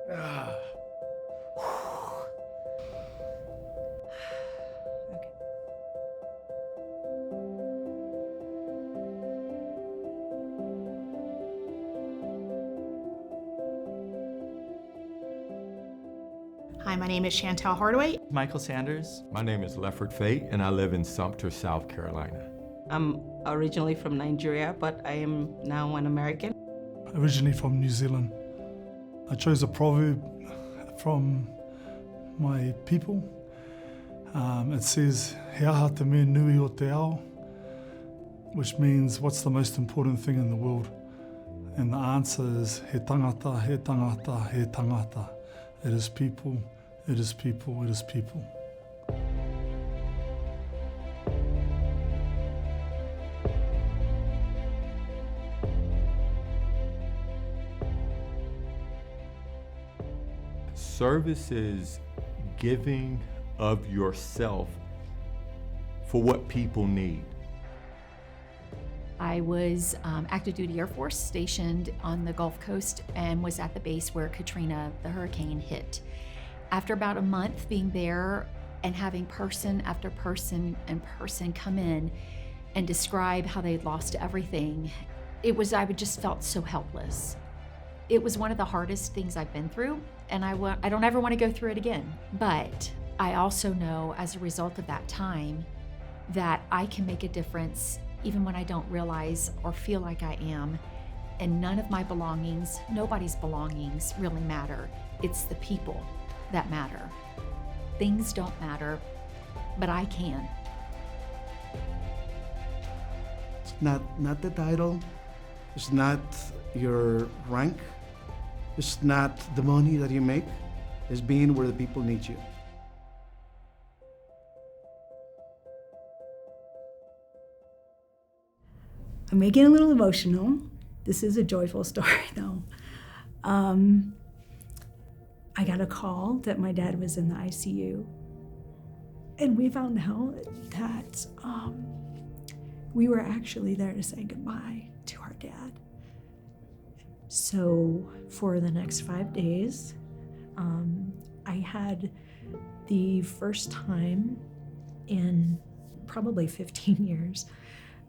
Hi, my name is Chantel Hardaway. Michael Sanders. My name is Lefford Fate, and I live in Sumter, South Carolina. I'm originally from Nigeria, but I am now an American. Originally from New Zealand. I chose a proverb from my people. It says, "He aha te me nui o te ao," which means, what's the most important thing in the world? And the answer is, he tangata, he tangata, he tangata. It is people, it is people, it is people. Service is giving of yourself for what people need. I was active duty Air Force stationed on the Gulf Coast and was at the base where Katrina, the hurricane, hit. After about a month being there and having person after person and person come in and describe how they'd lost everything, I would just felt so helpless. It was one of the hardest things I've been through, and I don't ever want to go through it again. But I also know, as a result of that time, that I can make a difference even when I don't realize or feel like I am. And none of my belongings, nobody's belongings really matter. It's the people that matter. Things don't matter, but I can. It's not the title, it's not your rank, it's not the money that you make, it's being where the people need you. I'm making it a little emotional. This is a joyful story, though. I got a call that my dad was in the ICU, and we found out that we were actually there to say goodbye to our dad. So for the next 5 days, I had the first time in probably 15 years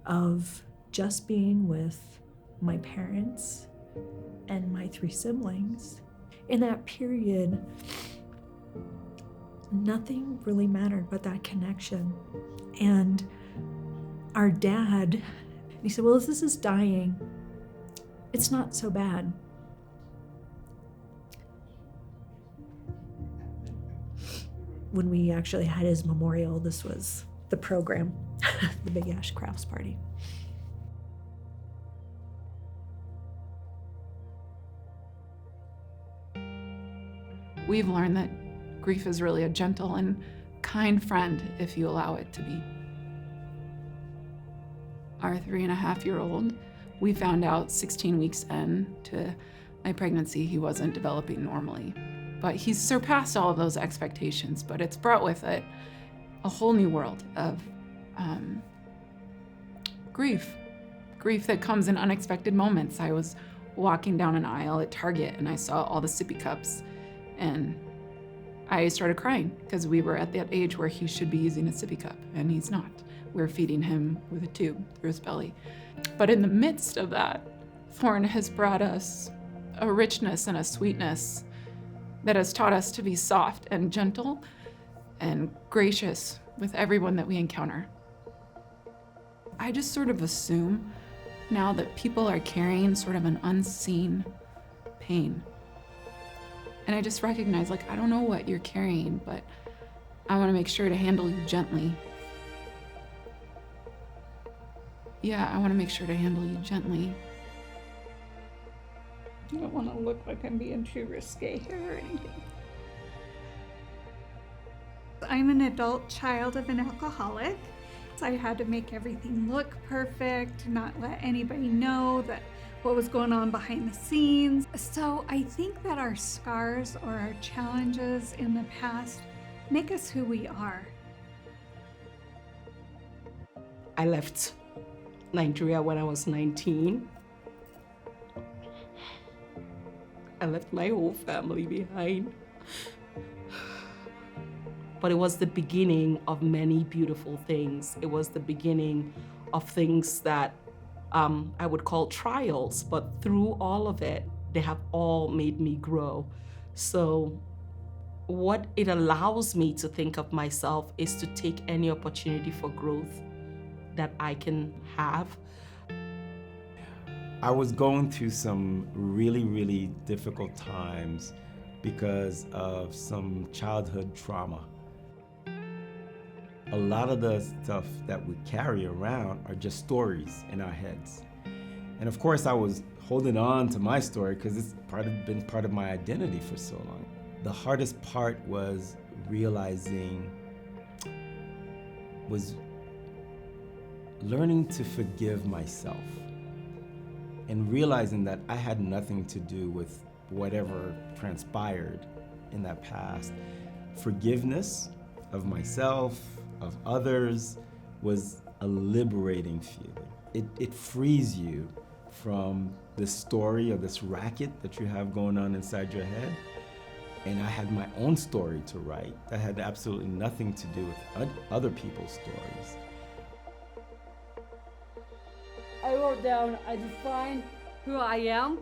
of just being with my parents and my 3 siblings. In that period, nothing really mattered but that connection. And our dad, he said, well, if this is dying, it's not so bad. When we actually had his memorial, this was the program, the Big Ash Crafts Party. We've learned that grief is really a gentle and kind friend if you allow it to be. Our 3.5-year-old, we found out 16 weeks into my pregnancy he wasn't developing normally. But he's surpassed all of those expectations, but it's brought with it a whole new world of grief that comes in unexpected moments. I was walking down an aisle at Target and I saw all the sippy cups, and I started crying because we were at that age where he should be using a sippy cup, and he's not. We're feeding him with a tube through his belly. But in the midst of that, Thorn has brought us a richness and a sweetness that has taught us to be soft and gentle and gracious with everyone that we encounter. I just sort of assume now that people are carrying sort of an unseen pain. And I just recognize, like, I don't know what you're carrying, but I want to make sure to handle you gently. Yeah, I want to make sure to handle you gently. I don't want to look like I'm being too risque here or anything. I'm an adult child of an alcoholic, so I had to make everything look perfect, not let anybody know that what was going on behind the scenes. So I think that our scars or our challenges in the past make us who we are. I left Nigeria when I was 19. I left my whole family behind. But it was the beginning of many beautiful things. It was the beginning of things that I would call trials, but through all of it, they have all made me grow. So what it allows me to think of myself is to take any opportunity for growth that I can have. I was going through some really, really difficult times because of some childhood trauma. A lot of the stuff that we carry around are just stories in our heads. And of course I was holding on to my story because it's been part of my identity for so long. The hardest part was learning to forgive myself and realizing that I had nothing to do with whatever transpired in that past. Forgiveness of myself, of others, was a liberating feeling. It frees you from this story or this racket that you have going on inside your head. And I had my own story to write that had absolutely nothing to do with other people's stories. I wrote down, I define who I am.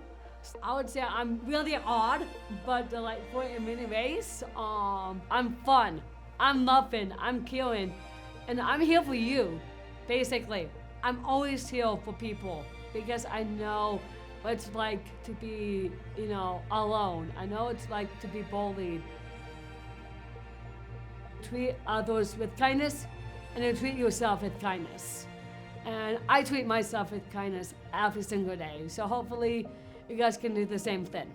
I would say I'm really odd, but delightful in many ways. I'm fun, I'm loving, I'm killing, and I'm here for you, basically. I'm always here for people because I know what it's like to be, alone. I know it's like to be bullied. Treat others with kindness and then treat yourself with kindness. And I treat myself with kindness every single day. So hopefully you guys can do the same thing.